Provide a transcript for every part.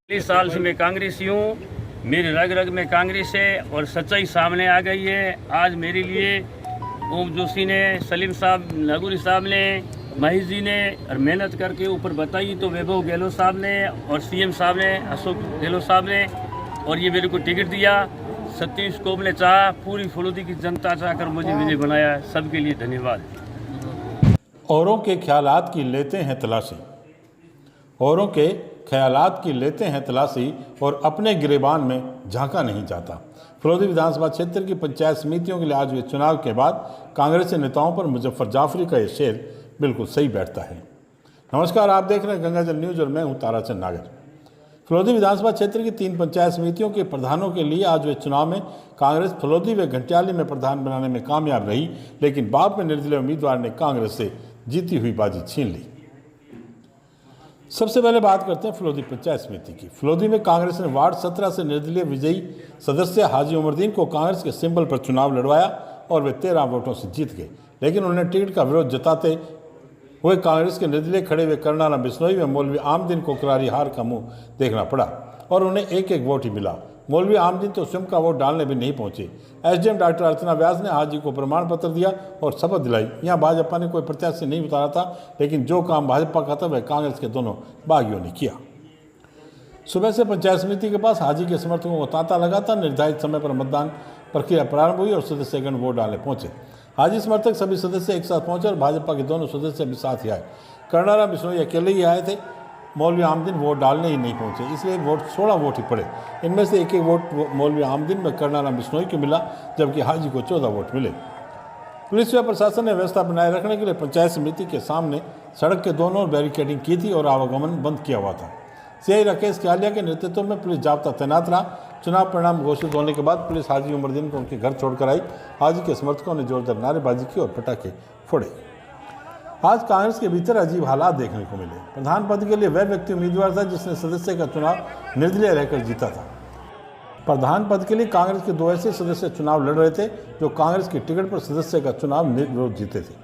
40 साल से मैं कांग्रेसी हूँ। मेरी रग रग में कांग्रेस है और सच्चाई सामने आ गई है। आज मेरे लिए ओम जोशी ने, सलीम साहब, नागौरी साहब ने, महेश जी ने और मेहनत करके ऊपर बताई तो वैभव गहलोत साहब ने और सीएम साहब ने, अशोक गहलोत साहब ने, और ये मेरे को टिकट दिया। सतीश कोब ने चाहा, पूरी फलोदी की जनता चाहकर मुझे विजय बनाया। सबके लिए धन्यवाद। औरों के ख्यालात की लेते हैं तलाशी, औरों के ख्यालात की लेते हैं तलाशी और अपने गिरेबान में झांका नहीं जाता। फलोदी विधानसभा क्षेत्र की पंचायत समितियों के लिए आज हुए चुनाव के बाद कांग्रेसी नेताओं पर मुजफ्फर जाफरी का ये शेर बिल्कुल सही बैठता है। नमस्कार, आप देख रहे हैं गंगाजल न्यूज और मैं हूं ताराचंद नागर। फलोदी विधानसभा क्षेत्र की 3 पंचायत समितियों के प्रधानों के लिए आज हुए चुनाव में कांग्रेस फलोदी व घंटियाली में प्रधान बनाने में कामयाब रही, लेकिन बाद में निर्दलीय उम्मीदवार ने कांग्रेस से जीती हुई बाजी छीन ली। सबसे पहले बात करते हैं फलोदी पंचायत समिति की। फलोदी में कांग्रेस ने वार्ड 17 से निर्दलीय विजयी सदस्य हाजी उमरदीन को कांग्रेस के सिंबल पर चुनाव लड़वाया और वे 13 वोटों से जीत गए, लेकिन उन्हें टिकट का विरोध जताते हुए कांग्रेस के निर्दलीय खड़े हुए करनाराम बिश्नोई व मौलवी आमदीन को करारी हार का मुंह देखना पड़ा और उन्हें एक एक वोट ही मिला। मौलवी आमदीन तो स्वयं का वोट डालने भी नहीं पहुंचे। एसडीएम डॉक्टर अर्चना व्यास ने हाजी को प्रमाण पत्र दिया और शपथ दिलाई। यहाँ भाजपा ने कोई प्रत्याशी नहीं उतारा था, लेकिन जो काम भाजपा का था वह कांग्रेस के दोनों बागियों ने किया। सुबह से पंचायत समिति के पास हाजी के समर्थकों को तांता लगा था। निर्धारित समय पर मतदान प्रक्रिया प्रारंभ हुई और सदस्यगण वोट डालने पहुंचे। हाजी समर्थक सभी सदस्य एक साथ पहुंचे और भाजपा के दोनों सदस्य भी साथ ही आए। करनाराम बिश्नोई अकेले ही आए थे। मौलवी आमदीन वोट डालने ही नहीं पहुंचे, इसलिए 16 वोट ही पड़े। इनमें से एक एक वोट मौलवी आमदीन व करनाराम बिश्नोई को मिला, जबकि हाजी को 14 वोट मिले। पुलिस व प्रशासन ने व्यवस्था बनाए रखने के लिए पंचायत समिति के सामने सड़क के दोनों ओर बैरिकेडिंग की थी और आवागमन बंद किया हुआ था। सीआई राकेश कालिया के नेतृत्व में पुलिस जाब्ता तैनात रहा। चुनाव परिणाम घोषित होने के बाद पुलिस हाजी उमरदीन को उनके घर छोड़कर आई। हाजी के समर्थकों ने जोरदार नारेबाजी की और पटाखे फोड़े। आज कांग्रेस के भीतर अजीब हालात देखने को मिले। प्रधान पद के लिए वह व्यक्ति उम्मीदवार था जिसने सदस्य का चुनाव निर्दलीय रहकर जीता था। प्रधान पद के लिए कांग्रेस के 2 ऐसे सदस्य चुनाव लड़ रहे थे जो कांग्रेस की टिकट पर सदस्य का चुनाव निर्विरोध जीते थे।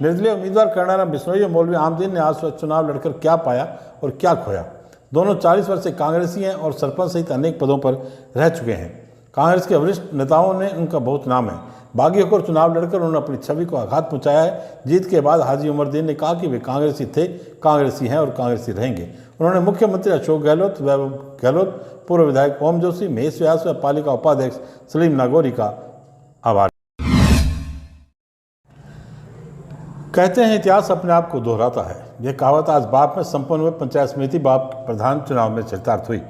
निर्दलीय उम्मीदवार करनाराम बिश्नोई और मौलवी आमदीन ने आज चुनाव लड़कर क्या पाया और क्या खोया। दोनों 40 वर्ष से कांग्रेसी हैं और सरपंच सहित अनेक पदों पर रह चुके हैं। कांग्रेस के वरिष्ठ नेताओं ने उनका बहुत नाम है। बागी होकर चुनाव लड़कर उन्होंने अपनी छवि को आघात पहुंचाया है। जीत के बाद हाजी उमरदीन ने कहा कि वे कांग्रेसी थे, कांग्रेसी हैं और कांग्रेसी रहेंगे। उन्होंने मुख्यमंत्री अशोक गहलोत, वैभव गहलोत, पूर्व विधायक ओम जोशी, महेश व्यास व पालिका उपाध्यक्ष सलीम नागौरी का आभार। कहते हैं इतिहास अपने आप को दोहराता है। यह कहावत आज बाप में संपन्न हुए पंचायत समिति बाप प्रधान चुनाव में चरितार्थ हुई,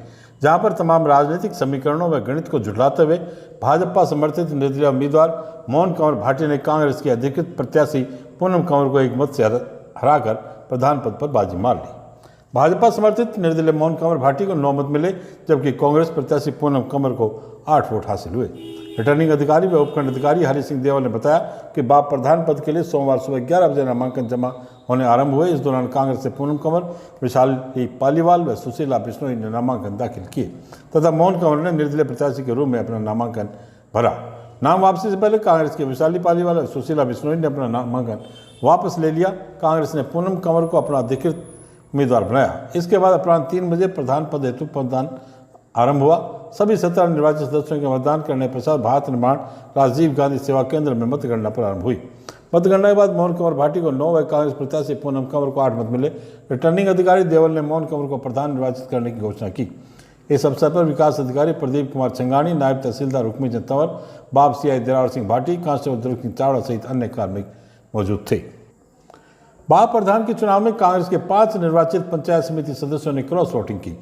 जहां पर तमाम राजनीतिक समीकरणों व गणित को झुठलाते हुए भाजपा समर्थित निर्दलीय उम्मीदवार मोहन कंवर भाटी ने कांग्रेस के अधिकृत प्रत्याशी पूनम कंवर को एक मत से हराकर प्रधान पद पर बाजी मार ली। भाजपा समर्थित निर्दलीय मोहन कंवर भाटी को 9 मत मिले, जबकि कांग्रेस प्रत्याशी पूनम कंवर को 8 वोट हासिल हुए। रिटर्निंग अधिकारी व उपखंड अधिकारी हरि सिंह देवल ने बताया कि बाप प्रधान पद के लिए सोमवार सुबह 11 बजे नामांकन जमा होने आरंभ हुए। इस दौरान कांग्रेस से पूनम कंवर, विशाली पालीवाल व सुशीला बिश्नोई ने नामांकन दाखिल किए तथा मोहन कंवर ने निर्दलीय प्रत्याशी के रूप में अपना नामांकन भरा। नाम वापसी से पहले कांग्रेस के विशाली पालीवाल और सुशीला बिश्नोई ने अपना नामांकन वापस ले लिया। कांग्रेस ने पूनम कंवर को अपना अधिकृत उम्मीदवार बनाया। इसके बाद अपराह्न 3 बजे प्रधान पद हेतु मतदान आरंभ हुआ। सभी 17 निर्वाचित सदस्यों के मतदान करने के पश्चात भारत निर्माण राजीव गांधी सेवा केंद्र में मतगणना प्रारंभ हुई। मतगणना के बाद मोहन कंवर भाटी को 9 व कांग्रेस प्रत्याशी पूनम कंवर को 8 मत मिले। रिटर्निंग अधिकारी देवल ने मोहन कंवर को प्रधान निर्वाचित करने की घोषणा की। इस अवसर पर विकास अधिकारी प्रदीप कुमार छंगानी, नायब तहसीलदार रुक्मी चंद तंवर, बाप सीआई दिलावर सिंह भाटी, कांस्टेबल दुर्ग सिंह चावड़ा सहित अन्य कार्मिक मौजूद थे। बाप प्रधान के चुनाव में कांग्रेस के 5 निर्वाचित पंचायत समिति सदस्यों ने क्रॉस वोटिंग की।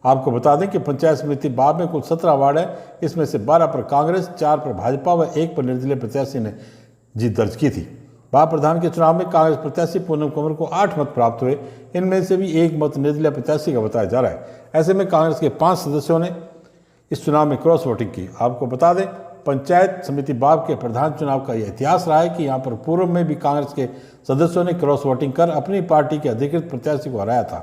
आपको बता दें कि पंचायत समिति बाप में कुल 17 वार्ड है। इसमें से 12 पर कांग्रेस, 4 पर भाजपा व 1 पर निर्दलीय प्रत्याशी ने जीत दर्ज की थी। बाप प्रधान के चुनाव में कांग्रेस प्रत्याशी पूनम कंवर को 8 मत प्राप्त हुए। इनमें से भी 1 मत निर्दलीय प्रत्याशी का बताया जा रहा है। ऐसे में कांग्रेस के 5 सदस्यों ने इस चुनाव में क्रॉस वोटिंग की। आपको बता दें, पंचायत समिति बाप के प्रधान चुनाव का यह इतिहास रहा है कि यहाँ पर पूर्व में भी कांग्रेस के सदस्यों ने क्रॉस वोटिंग कर अपनी पार्टी के अधिकृत प्रत्याशी को हराया था।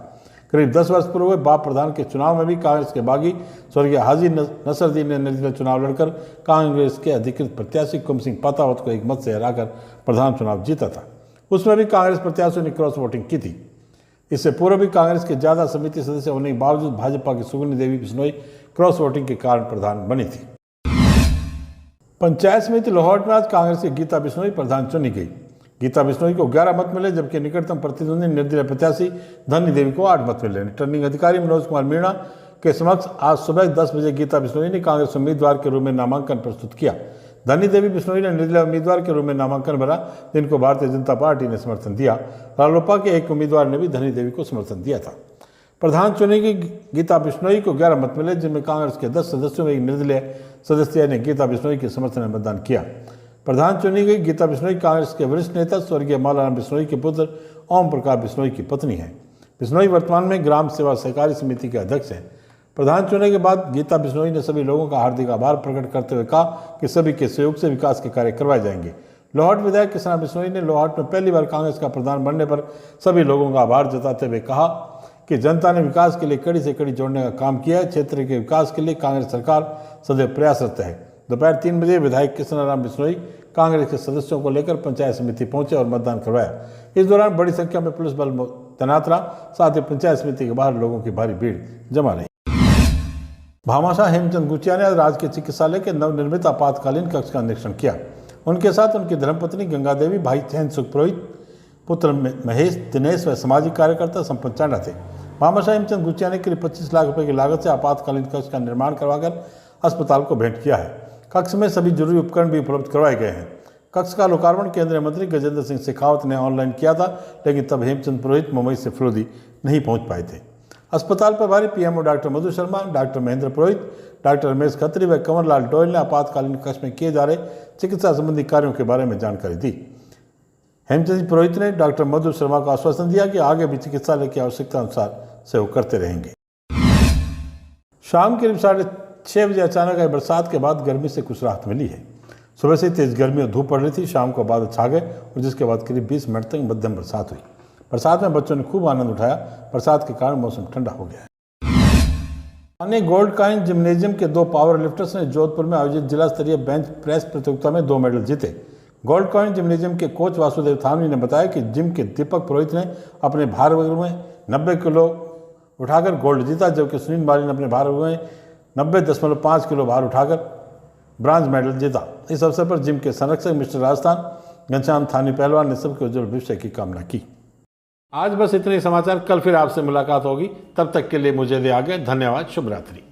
करीब 10 वर्ष पूर्व हुए बाप प्रधान के चुनाव में भी कांग्रेस के बागी स्वर्गीय हाजी नसरुद्दीन ने निर्दलीय चुनाव लड़कर कांग्रेस के अधिकृत प्रत्याशी कुम सिंह पातावत को 1 मत से हराकर प्रधान चुनाव जीता था। उसमें भी कांग्रेस प्रत्याशियों ने क्रॉस वोटिंग की थी। इससे पूर्व भी कांग्रेस के ज़्यादा समिति सदस्य होने के बावजूद भाजपा की सुगनी देवी बिश्नोई क्रॉस वोटिंग के कारण प्रधान बनी थी। पंचायत समिति लाहौर में आज कांग्रेस की गीता बिश्नोई प्रधान चुनी गई। गीता बिश्नोई को 11 मत मिले, जबकि निकटतम प्रतिद्वंदी निर्दलीय प्रत्याशी धनी देवी को 8 मत मिले। रिटर्निंग अधिकारी मनोज कुमार मीणा के समक्ष आज सुबह 10 बजे गीता बिश्नोई ने कांग्रेस उम्मीदवार के रूप में नामांकन प्रस्तुत किया। धनी देवी बिश्नोई ने निर्दलीय उम्मीदवार के रूप में नामांकन भरा, जिनको भारतीय जनता पार्टी ने समर्थन दिया। रालोपा के एक उम्मीदवार ने भी धनी देवी को समर्थन दिया था। प्रधान चुनी गई गीता बिश्नोई को 11 मत मिले, जिनमें कांग्रेस के 10 सदस्यों में एक निर्दलीय सदस्य ने गीता बिश्नोई के समर्थन में मतदान किया। प्रधान चुनी गई गीता बिश्नोई कांग्रेस के वरिष्ठ नेता स्वर्गीय मौलाना बिश्नोई के पुत्र ओम प्रकाश बिश्नोई की पत्नी है। बिश्नोई वर्तमान में ग्राम सेवा सहकारी समिति के अध्यक्ष हैं। प्रधान चुनने के बाद गीता बिश्नोई ने सभी लोगों का हार्दिक आभार प्रकट करते हुए कहा कि सभी के सहयोग से विकास के कार्य करवाए जाएंगे। लोहाट विधायक किसान बिश्नोई ने लोहाट में पहली बार कांग्रेस का प्रधान बनने पर सभी लोगों का आभार जताते हुए कहा कि जनता ने विकास के लिए कड़ी से कड़ी जोड़ने का काम किया है। क्षेत्र के विकास के लिए कांग्रेस सरकार सदैव प्रयासरत है। दोपहर 3 बजे विधायक कृष्णाराम बिश्नोई कांग्रेस के सदस्यों को लेकर पंचायत समिति पहुंचे और मतदान करवाया। इस दौरान बड़ी संख्या में पुलिस बल तैनात रहा, साथ ही पंचायत समिति के बाहर लोगों की भारी भीड़ जमा रही। भामाशाह हेमचंद गुचिया ने आज राजकीय चिकित्सालय के नवनिर्मित आपातकालीन कक्ष का निरीक्षण किया। उनके साथ उनकी धर्मपत्नी गंगा देवी, भाई चैन सुख पुरोहित, पुत्र महेश, दिनेश व सामाजिक कार्यकर्ता संपन्न चांडा थे। भामाशाह हेमचंद गुचिया ने करीब 25 लाख रुपए की लागत से आपातकालीन कक्ष का निर्माण करवाकर अस्पताल को भेंट किया है। कक्ष में सभी जरूरी उपकरण भी उपलब्ध करवाए गए हैं। कक्ष का लोकार्पण केंद्रीय मंत्री गजेंद्र सिंह शेखावत ने ऑनलाइन किया था, लेकिन तब हेमचंद पुरोहित मुंबई से फिरोदी नहीं पहुंच पाए थे। अस्पताल प्रभारी PMO doctor Madhu Sharma, doctor Mahendra पुरोहित, डॉक्टर रमेश खत्री व कंवरलाल डोयल ने आपातकालीन कक्ष में किए जा रहे चिकित्सा संबंधी कार्यों के बारे में जानकारी दी। हेमचंद पुरोहित ने डॉक्टर मधु शर्मा को आश्वासन दिया कि आगे भी चिकित्सालय की आवश्यकता अनुसार सहयोग करते रहेंगे। शाम करीब 6:30 बजे अचानक आई बरसात के बाद गर्मी से कुछ राहत मिली है। सुबह से तेज गर्मी और धूप पड़ रही थी। शाम को बादल छा गए और जिसके बाद करीब 20 मिनट तक मध्यम बरसात हुई। बरसात में बच्चों ने खूब आनंद उठाया। बरसात के कारण मौसम ठंडा हो गया है। स्थानीय गोल्ड कॉइन जिम्नेजियम के 2 पावर लिफ्टर्स ने जोधपुर में आयोजित जिला स्तरीय बेंच प्रेस प्रतियोगिता में 2 मेडल जीते। गोल्ड कॉइन जिम्नेजियम के कोच वासुदेव थानवी ने बताया कि जिम के दीपक पुरोहित ने अपने भार वर्ग में 90 किलो उठाकर गोल्ड जीता, जबकि सुनील बाली ने अपने भार वर्ग में 90.5 किलो भार उठाकर ब्रांज मेडल जीता। इस अवसर पर जिम के संरक्षक मिस्टर राजस्थान घनश्याम थानी पहलवान ने सबके उज्जवल भविष्य की कामना की। आज बस इतने समाचार। कल फिर आपसे मुलाकात होगी। तब तक के लिए मुझे दे आगे। धन्यवाद। शुभ रात्रि।